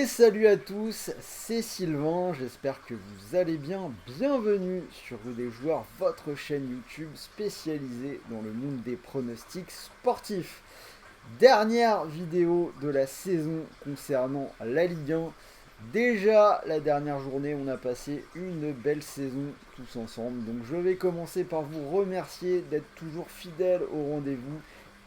Et salut à tous, c'est Sylvain, j'espère que vous allez bien. Bienvenue sur Rue des Joueurs, votre chaîne YouTube spécialisée dans le monde des pronostics sportifs. Dernière vidéo de la saison concernant la Ligue 1. Déjà la dernière journée, on a passé une belle saison tous ensemble. Donc je vais commencer par vous remercier d'être toujours fidèles au rendez-vous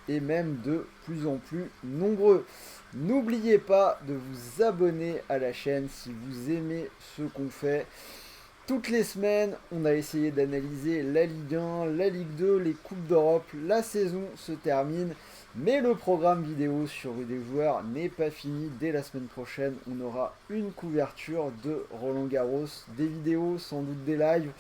et même de plus en plus nombreux. N'oubliez pas de vous abonner à la chaîne si vous aimez ce qu'on fait. Toutes les semaines, on a essayé d'analyser la Ligue 1, la Ligue 2, les Coupes d'Europe. La saison se termine, mais le programme vidéo sur Rue des Joueurs n'est pas fini. Dès la semaine prochaine, on aura une couverture de Roland Garros, des vidéos, sans doute des lives,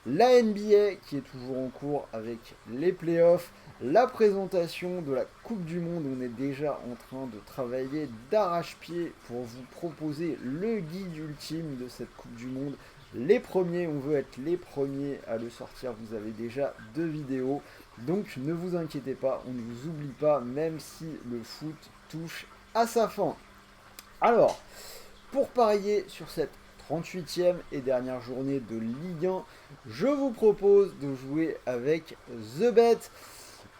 la NBA qui est toujours en cours avec les playoffs, la présentation de la Coupe du Monde. On est déjà en train de travailler d'arrache-pied pour vous proposer le guide ultime de cette Coupe du Monde. Les premiers, on veut être les premiers à le sortir. Vous avez déjà 2 vidéos. Donc ne vous inquiétez pas, on ne vous oublie pas, même si le foot touche à sa fin. Alors, pour parier sur cette 38e et dernière journée de Ligue 1, je vous propose de jouer avec The Bet,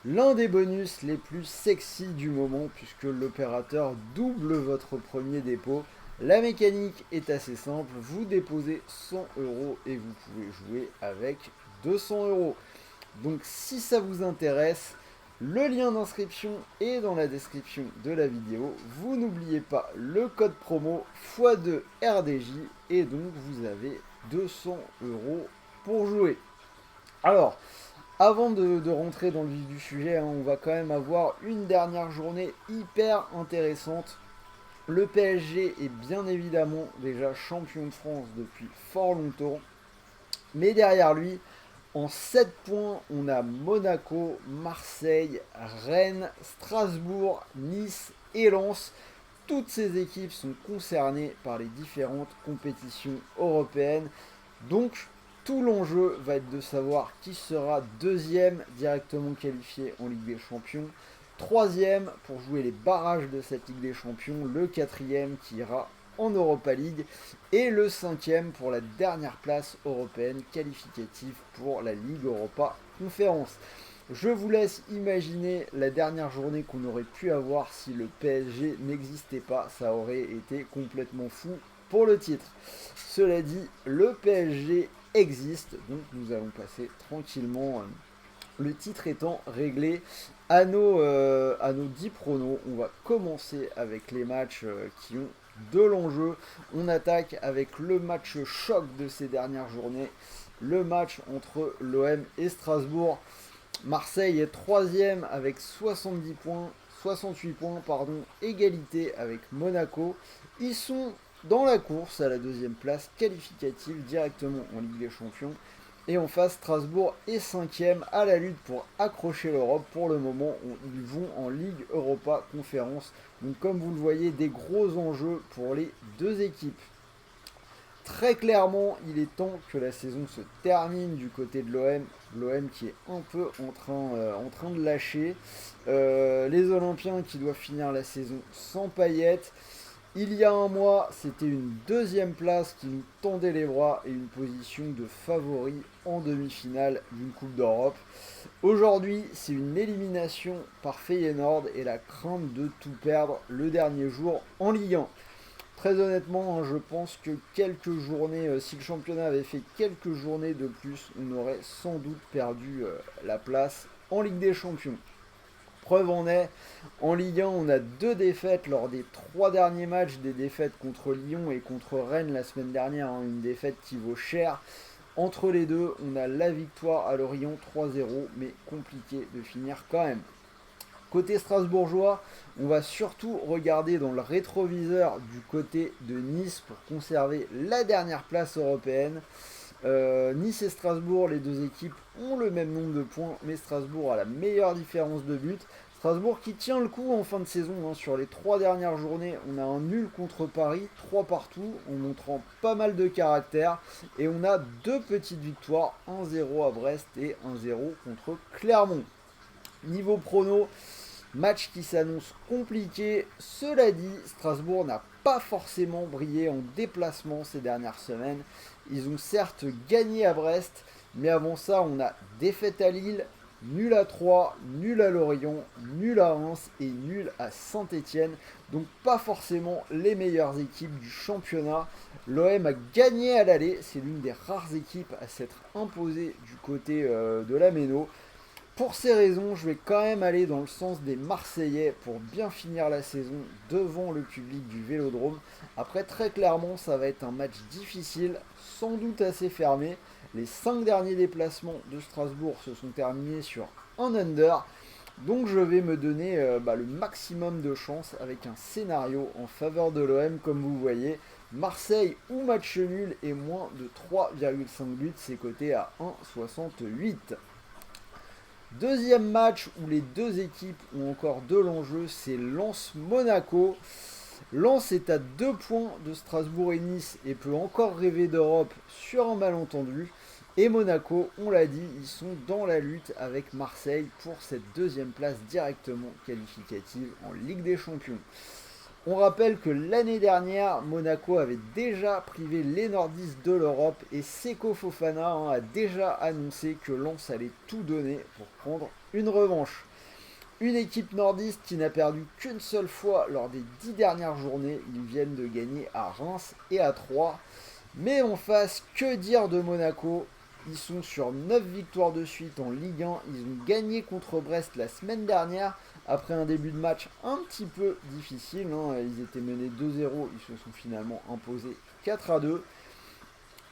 l'un des bonus les plus sexy du moment, puisque l'opérateur double votre premier dépôt. La mécanique est assez simple, vous déposez 100 euros et vous pouvez jouer avec 200 euros. Donc si ça vous intéresse, le lien d'inscription est dans la description de la vidéo. Vous n'oubliez pas le code promo x2 RDJ et donc vous avez 200 euros pour jouer. Alors, avant de rentrer dans le vif du sujet, on va quand même avoir une dernière journée hyper intéressante. Le PSG est bien évidemment déjà champion de France depuis fort longtemps. Mais derrière lui, en 7 points, on a Monaco, Marseille, Rennes, Strasbourg, Nice et Lens. Toutes ces équipes sont concernées par les différentes compétitions européennes. Donc, tout l'enjeu va être de savoir qui sera deuxième directement qualifié en Ligue des Champions, troisième pour jouer les barrages de cette Ligue des Champions, le quatrième qui ira en Europa League et le cinquième pour la dernière place européenne qualificative pour la Ligue Europa Conférence. Je vous laisse imaginer la dernière journée qu'on aurait pu avoir si le PSG n'existait pas. Ça aurait été complètement fou pour le titre. Cela dit, le PSG existe, donc nous allons passer tranquillement, le titre étant réglé, à nos 10 pronos. On va commencer avec les matchs qui ont de l'enjeu. On attaque avec le match choc de ces dernières journées, le match entre l'OM et Strasbourg. Marseille est troisième avec 70 points, 68 points, pardon, égalité avec Monaco. Ils sont dans la course à la deuxième place qualificative directement en Ligue des Champions. Et en face, Strasbourg est cinquième à la lutte pour accrocher l'Europe. Pour le moment, ils vont en Ligue Europa Conférence. Donc comme vous le voyez, des gros enjeux pour les deux équipes. Très clairement, il est temps que la saison se termine du côté de l'OM. L'OM qui est un peu en train de lâcher. Les Olympiens qui doivent finir la saison sans paillettes. Il y a un mois, c'était une deuxième place qui nous tendait les bras et une position de favori en demi-finale d'une Coupe d'Europe. Aujourd'hui, c'est une élimination par Feyenoord et la crainte de tout perdre le dernier jour en Ligue 1. Très honnêtement, je pense que quelques journées, si le championnat avait fait quelques journées de plus, on aurait sans doute perdu la place en Ligue des Champions. Preuve en est, en Ligue 1, on a 2 défaites lors des 3 derniers matchs, des défaites contre Lyon et contre Rennes la semaine dernière, une défaite qui vaut cher. Entre les deux, on a la victoire à Lorient 3-0, mais compliqué de finir quand même. Côté strasbourgeois, on va surtout regarder dans le rétroviseur du côté de Nice pour conserver la dernière place européenne. Nice et Strasbourg, les deux équipes ont le même nombre de points, mais Strasbourg a la meilleure différence de but. Strasbourg qui tient le coup en fin de saison. Sur les 3 dernières journées, on a un nul contre Paris, 3 partout, en montrant pas mal de caractère. Et on a 2 petites victoires, 1-0 à Brest et 1-0 contre Clermont. Niveau prono, Match qui s'annonce compliqué. Cela dit, Strasbourg n'a pas forcément brillé en déplacement ces dernières semaines. Ils ont certes gagné à Brest, mais avant ça, on a défaite à Lille, nul à Troyes, nul à Lorient, nul à Reims et nul à Saint-Étienne. Donc pas forcément les meilleures équipes du championnat. L'OM a gagné à l'aller, c'est l'une des rares équipes à s'être imposée du côté de la Méno. Pour ces raisons, je vais quand même aller dans le sens des Marseillais pour bien finir la saison devant le public du Vélodrome. Après, très clairement, ça va être un match difficile, sans doute assez fermé. Les 5 derniers déplacements de Strasbourg se sont terminés sur un under. Donc je vais me donner le maximum de chance avec un scénario en faveur de l'OM comme vous voyez. Marseille ou match nul et moins de 3,5 buts, c'est coté à 1,68. Deuxième match où les deux équipes ont encore de l'enjeu, c'est Lens-Monaco. Lens est à 2 points de Strasbourg et Nice et peut encore rêver d'Europe sur un malentendu. Et Monaco, on l'a dit, ils sont dans la lutte avec Marseille pour cette deuxième place directement qualificative en Ligue des Champions. On rappelle que l'année dernière, Monaco avait déjà privé les nordistes de l'Europe et Seko Fofana a déjà annoncé que Lens allait tout donner pour prendre une revanche. Une équipe nordiste qui n'a perdu qu'une seule fois lors des 10 dernières journées, ils viennent de gagner à Reims et à Troyes. Mais en face, que dire de Monaco? Ils sont sur 9 victoires de suite en Ligue 1, ils ont gagné contre Brest la semaine dernière après un début de match un petit peu difficile, ils étaient menés 2-0, ils se sont finalement imposés 4-2.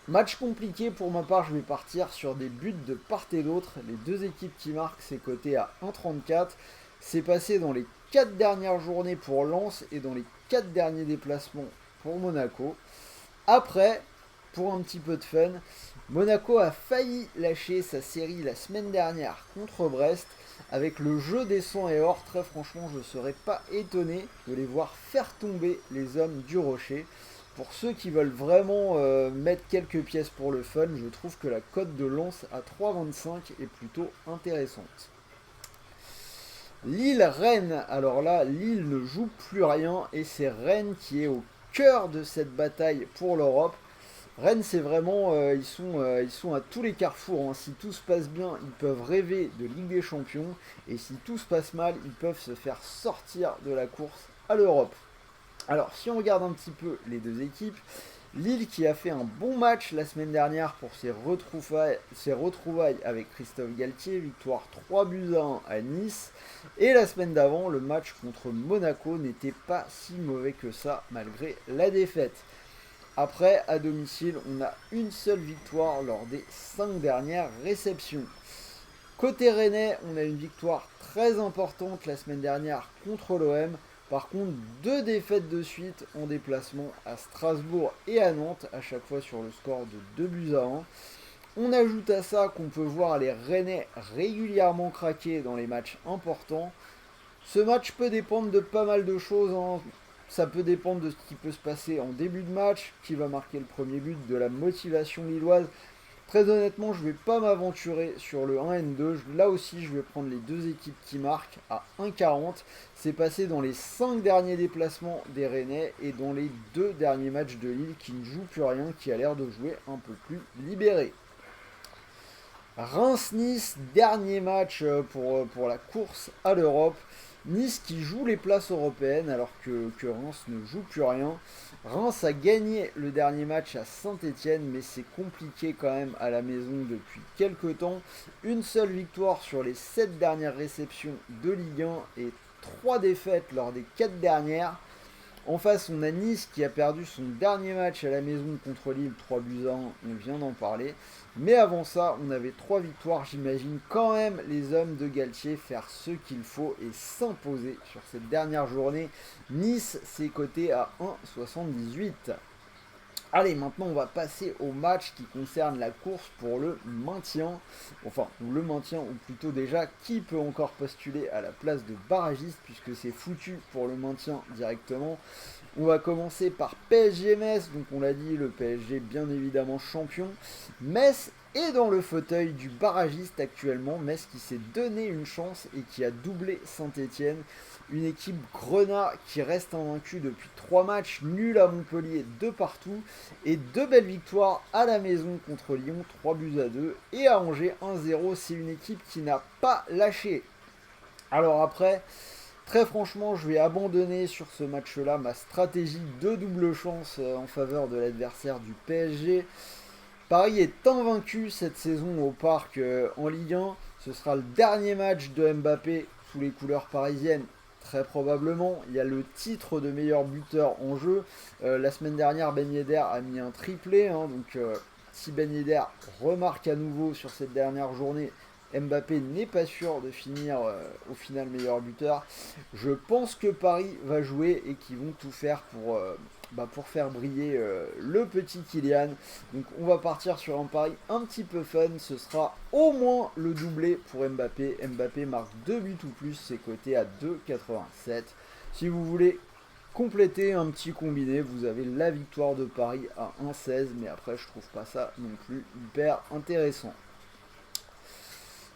Match compliqué pour ma part, je vais partir sur des buts de part et d'autre. Les deux équipes qui marquent, c'est coté à 1,34. C'est passé dans les 4 dernières journées pour Lens et dans les 4 derniers déplacements pour Monaco. Après, pour un petit peu de fun, Monaco a failli lâcher sa série la semaine dernière contre Brest. Avec le jeu des 100 et or, très franchement, je ne serais pas étonné de les voir faire tomber les hommes du Rocher. Pour ceux qui veulent vraiment mettre quelques pièces pour le fun, je trouve que la cote de Lens à 3,25 est plutôt intéressante. Lille-Rennes, alors là, Lille ne joue plus rien et c'est Rennes qui est au cœur de cette bataille pour l'Europe. Rennes, c'est vraiment, ils sont à tous les carrefours. Si tout se passe bien, ils peuvent rêver de Ligue des Champions. Et si tout se passe mal, ils peuvent se faire sortir de la course à l'Europe. Alors, si on regarde un petit peu les deux équipes, Lille qui a fait un bon match la semaine dernière pour ses retrouvailles avec Christophe Galtier, victoire 3-1 à Nice. Et la semaine d'avant, le match contre Monaco n'était pas si mauvais que ça malgré la défaite. Après, à domicile, on a une seule victoire lors des 5 dernières réceptions. Côté rennais, on a une victoire très importante la semaine dernière contre l'OM. Par contre, 2 défaites de suite en déplacement à Strasbourg et à Nantes, à chaque fois sur le score de 2-1. On ajoute à ça qu'on peut voir les Rennais régulièrement craquer dans les matchs importants. Ce match peut dépendre de pas mal de choses. Ça peut dépendre de ce qui peut se passer en début de match, qui va marquer le premier but, de la motivation lilloise. Très honnêtement, je ne vais pas m'aventurer sur le 1N2. Là aussi, je vais prendre les deux équipes qui marquent à 1,40. C'est passé dans les 5 derniers déplacements des Rennais et dans les 2 derniers matchs de Lille qui ne joue plus rien, qui a l'air de jouer un peu plus libéré. Reims-Nice, dernier match pour la course à l'Europe. Nice qui joue les places européennes alors que Reims ne joue plus rien. Reims a gagné le dernier match à Saint-Étienne, mais c'est compliqué quand même à la maison depuis quelques temps. Une seule victoire sur les 7 dernières réceptions de Ligue 1 et 3 défaites lors des 4 dernières. En face, on a Nice qui a perdu son dernier match à la maison contre Lille, 3-1, on vient d'en parler. Mais avant ça, on avait 3 victoires, j'imagine quand même les hommes de Galtier faire ce qu'il faut et s'imposer sur cette dernière journée. Nice, c'est coté à 1,78. Allez, maintenant on va passer au match qui concerne la course pour le maintien. Enfin, le maintien, ou plutôt déjà, qui peut encore postuler à la place de barragiste, puisque c'est foutu pour le maintien directement. On va commencer par PSG Metz, donc on l'a dit, le PSG bien évidemment champion. Metz est dans le fauteuil du barragiste actuellement. Metz qui s'est donné une chance et qui a doublé Saint-Etienne. Une équipe grenat qui reste invaincue depuis 3 matchs, nul à Montpellier de partout. Et 2 belles victoires à la maison contre Lyon, 3-2. Et à Angers 1-0. C'est une équipe qui n'a pas lâché. Alors après, très franchement, je vais abandonner sur ce match-là ma stratégie de double chance en faveur de l'adversaire du PSG. Paris est invaincu cette saison au Parc en Ligue 1. Ce sera le dernier match de Mbappé sous les couleurs parisiennes. Très probablement, il y a le titre de meilleur buteur en jeu. La semaine dernière, Ben Yedder a mis un triplé. Donc si Ben Yedder remarque à nouveau sur cette dernière journée, Mbappé n'est pas sûr de finir au final meilleur buteur. Je pense que Paris va jouer et qu'ils vont tout faire pour faire briller le petit Kylian. Donc on va partir sur un pari un petit peu fun. Ce sera au moins le doublé pour Mbappé. Mbappé marque 2 buts ou plus, c'est coté à 2,87. Si vous voulez compléter un petit combiné, vous avez la victoire de Paris à 1,16. Mais après je trouve pas ça non plus hyper intéressant.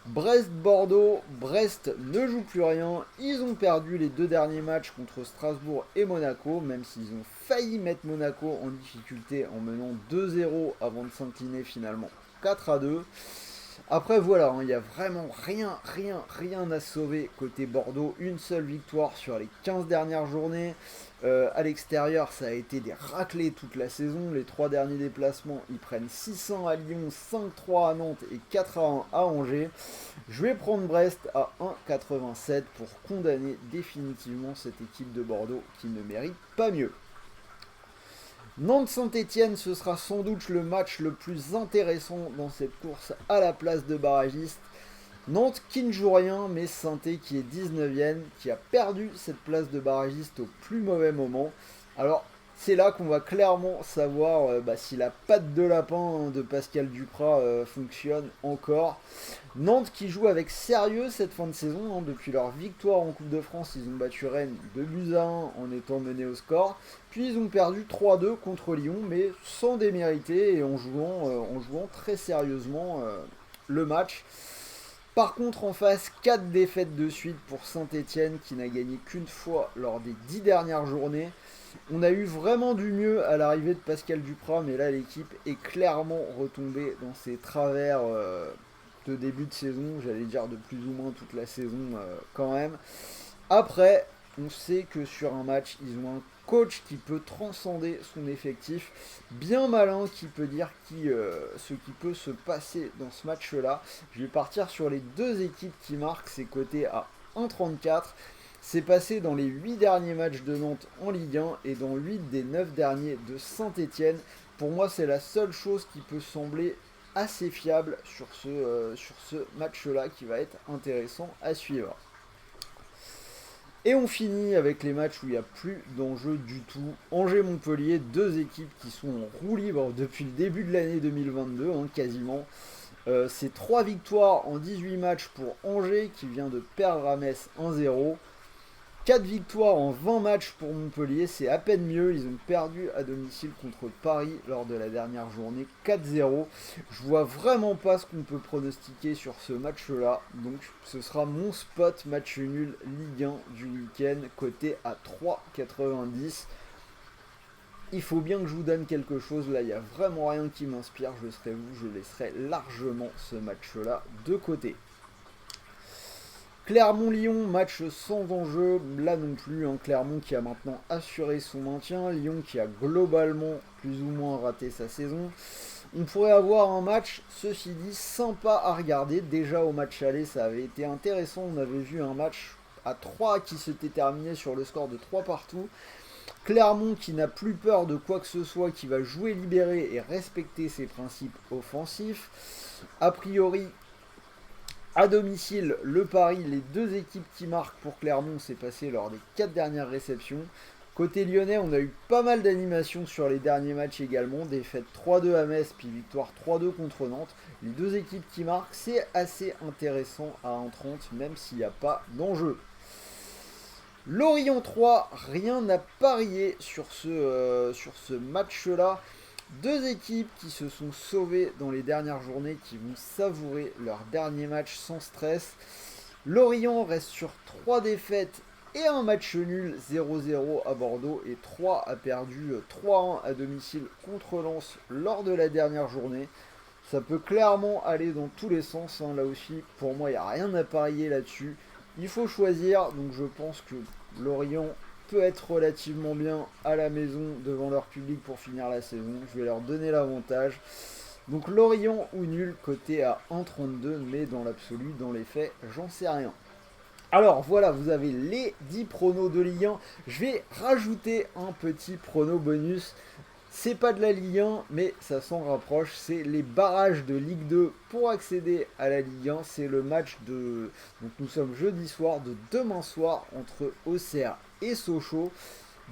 Brest-Bordeaux, Brest ne joue plus rien, ils ont perdu les 2 derniers matchs contre Strasbourg et Monaco, même s'ils ont failli mettre Monaco en difficulté en menant 2-0 avant de s'incliner finalement 4-2. Après voilà, il n'y a vraiment rien à sauver côté Bordeaux, une seule victoire sur les 15 dernières journées. À l'extérieur, ça a été des raclés toute la saison. Les 3 derniers déplacements, ils prennent 600 à Lyon, 5-3 à Nantes et 4-1 à Angers. Je vais prendre Brest à 1,87 pour condamner définitivement cette équipe de Bordeaux qui ne mérite pas mieux. Nantes-Saint-Etienne, ce sera sans doute le match le plus intéressant dans cette course à la place de barragiste. Nantes qui ne joue rien, mais Saint-Etienne qui est 19ème, qui a perdu cette place de barragiste au plus mauvais moment. Alors c'est là qu'on va clairement savoir si la patte de lapin de Pascal Duprat fonctionne encore. Nantes qui joue avec sérieux cette fin de saison. Depuis leur victoire en Coupe de France, ils ont battu Rennes 2-1 en étant menés au score. Puis ils ont perdu 3-2 contre Lyon, mais sans démériter et en jouant très sérieusement le match. Par contre, en face, 4 défaites de suite pour Saint-Etienne qui n'a gagné qu'une fois lors des 10 dernières journées. On a eu vraiment du mieux à l'arrivée de Pascal Duprat, mais là l'équipe est clairement retombée dans ses travers de début de saison, j'allais dire de plus ou moins toute la saison quand même. Après, on sait que sur un match, ils ont un coach qui peut transcender son effectif, bien malin qui peut dire ce qui peut se passer dans ce match-là. Je vais partir sur les 2 équipes qui marquent, c'est coté à 1,34. C'est passé dans les 8 derniers matchs de Nantes en Ligue 1 et dans 8 des 9 derniers de Saint-Etienne. Pour moi, c'est la seule chose qui peut sembler assez fiable sur ce match-là qui va être intéressant à suivre. Et on finit avec les matchs où il n'y a plus d'enjeu du tout. Angers-Montpellier, 2 équipes qui sont en roue libre depuis le début de l'année 2022, quasiment. C'est 3 victoires en 18 matchs pour Angers qui vient de perdre à Metz 1-0. 4 victoires en 20 matchs pour Montpellier, c'est à peine mieux. Ils ont perdu à domicile contre Paris lors de la dernière journée 4-0. Je vois vraiment pas ce qu'on peut pronostiquer sur ce match-là. Donc ce sera mon spot match nul Ligue 1 du week-end, coté à 3,90. Il faut bien que je vous donne quelque chose. Là, il n'y a vraiment rien qui m'inspire. Je serai vous, je laisserai largement ce match-là de côté. Clermont-Lyon, match sans enjeu, là non plus, Clermont qui a maintenant assuré son maintien, Lyon qui a globalement plus ou moins raté sa saison. On pourrait avoir un match, ceci dit, sympa à regarder. Déjà au match aller, ça avait été intéressant, on avait vu un match à 3 qui s'était terminé sur le score de 3 partout. Clermont qui n'a plus peur de quoi que ce soit, qui va jouer libéré et respecter ses principes offensifs. A priori, à domicile, le pari, les 2 équipes qui marquent pour Clermont, s'est passé lors des 4 dernières réceptions. Côté lyonnais, on a eu pas mal d'animations sur les derniers matchs également. Défaite 3-2 à Metz, puis victoire 3-2 contre Nantes. Les 2 équipes qui marquent, c'est assez intéressant à 1,30, même s'il n'y a pas d'enjeu. Lorient 3, rien à parier sur ce match-là. Deux équipes qui se sont sauvées dans les dernières journées, qui vont savourer leur dernier match sans stress. Lorient reste sur 3 défaites et un match nul 0-0 à Bordeaux, et 3 a perdu 3-1 à domicile contre Lens lors de la dernière journée. Ça peut clairement aller dans tous les sens, hein, là aussi. Pour moi, il n'y a rien à parier là-dessus. Il faut choisir, donc je pense que Lorient peut être relativement bien à la maison devant leur public pour finir la saison. Je vais leur donner l'avantage. Donc Lorient ou nul, coté à 1,32, mais dans l'absolu, dans les faits, j'en sais rien. Alors voilà, vous avez les 10 pronos de Ligue 1. Je vais rajouter un petit prono bonus. C'est pas de la Ligue 1, mais ça s'en rapproche. C'est les barrages de Ligue 2 pour accéder à la Ligue 1. C'est le match de... Donc nous sommes jeudi soir, de demain soir, entre Auxerre et Sochaux.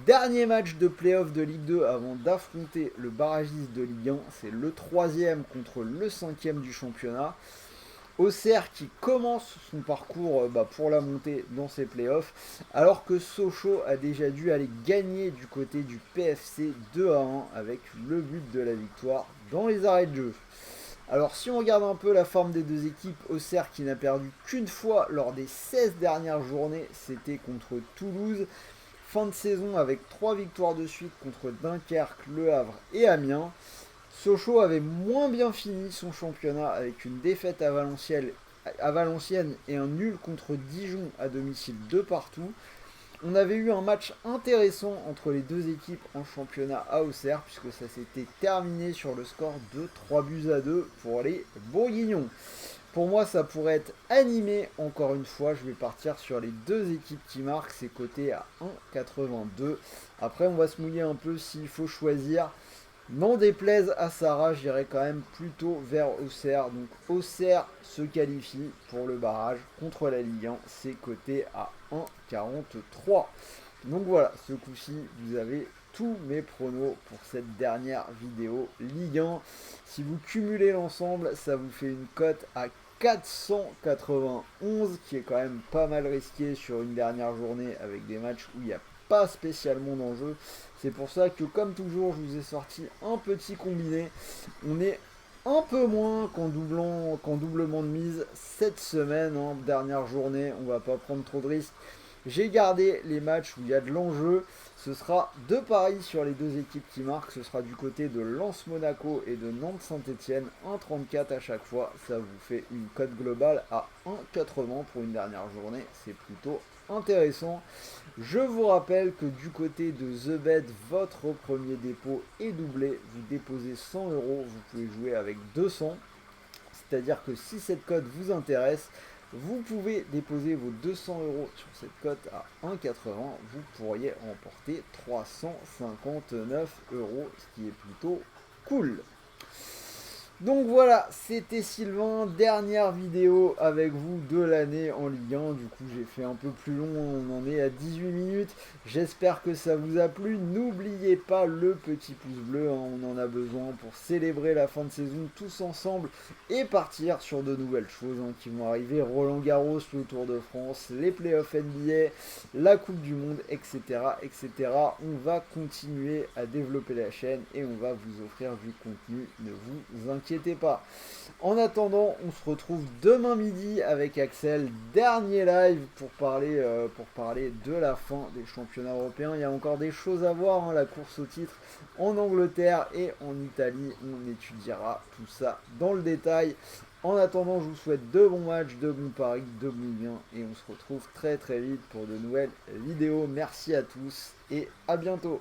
Dernier match de play-off de Ligue 2 avant d'affronter le barragiste de Ligue 1. C'est le 3e contre le 5e du championnat. Auxerre qui commence son parcours pour la montée dans ses playoffs, alors que Sochaux a déjà dû aller gagner du côté du PFC 2-1 avec le but de la victoire dans les arrêts de jeu. Alors si on regarde un peu la forme des deux équipes, Auxerre qui n'a perdu qu'une fois lors des 16 dernières journées, c'était contre Toulouse. Fin de saison avec 3 victoires de suite contre Dunkerque, Le Havre et Amiens. Sochaux avait moins bien fini son championnat avec une défaite à Valenciennes et un nul contre Dijon à domicile de partout. On avait eu un match intéressant entre les deux équipes en championnat à Auxerre, puisque ça s'était terminé sur le score de 3-2 pour les Bourguignons. Pour moi, ça pourrait être animé encore une fois. Je vais partir sur les deux équipes qui marquent. C'est coté à 1,82. Après, on va se mouiller un peu s'il faut choisir. N'en déplaise à Sarah, j'irai quand même plutôt vers Auxerre. Donc Auxerre se qualifie pour le barrage contre la Ligue 1. C'est coté à 1,43. Donc voilà, ce coup-ci, vous avez tous mes pronos pour cette dernière vidéo Ligue 1. Si vous cumulez l'ensemble, ça vous fait une cote à 491, qui est quand même pas mal risqué sur une dernière journée avec des matchs où il n'y a pas spécialement d'enjeu. C'est pour ça que, comme toujours, je vous ai sorti un petit combiné. On est un peu moins qu'en doublement de mise cette semaine, hein, dernière journée. On va pas prendre trop de risques. J'ai gardé les matchs où il y a de l'enjeu. Ce sera deux paris sur les deux équipes qui marquent. Ce sera du côté de Lens-Monaco et de Nantes-Saint-Etienne. 1,34 à chaque fois. Ça vous fait une cote globale à 1,80 pour une dernière journée. C'est plutôt intéressant. Je vous rappelle que du côté de TheBet, votre premier dépôt est doublé. Vous déposez 100 €, vous pouvez jouer avec 200. C'est-à-dire que si cette cote vous intéresse, vous pouvez déposer vos 200 € sur cette cote à 1,80. Vous pourriez remporter 359 €, ce qui est plutôt cool. Donc voilà, c'était Sylvain, dernière vidéo avec vous de l'année en Ligue 1. Du coup, j'ai fait un peu plus long, on en est à 18 minutes. J'espère que ça vous a plu. N'oubliez pas le petit pouce bleu, hein, on en a besoin pour célébrer la fin de saison tous ensemble et partir sur de nouvelles choses, hein, qui vont arriver. Roland Garros, le Tour de France, les playoffs NBA, la Coupe du Monde, etc., etc. On va continuer à développer la chaîne et on va vous offrir du contenu. Ne vous inquiétez pas. En attendant, on se retrouve demain midi avec Axel, dernier live pour parler de la fin des championnats européens. Il y a encore des choses à voir, hein, la course au titre en Angleterre et en Italie. On étudiera tout ça dans le détail. En attendant, je vous souhaite de bons matchs, de bons paris, de bons gains et on se retrouve très très vite pour de nouvelles vidéos. Merci à tous et à bientôt.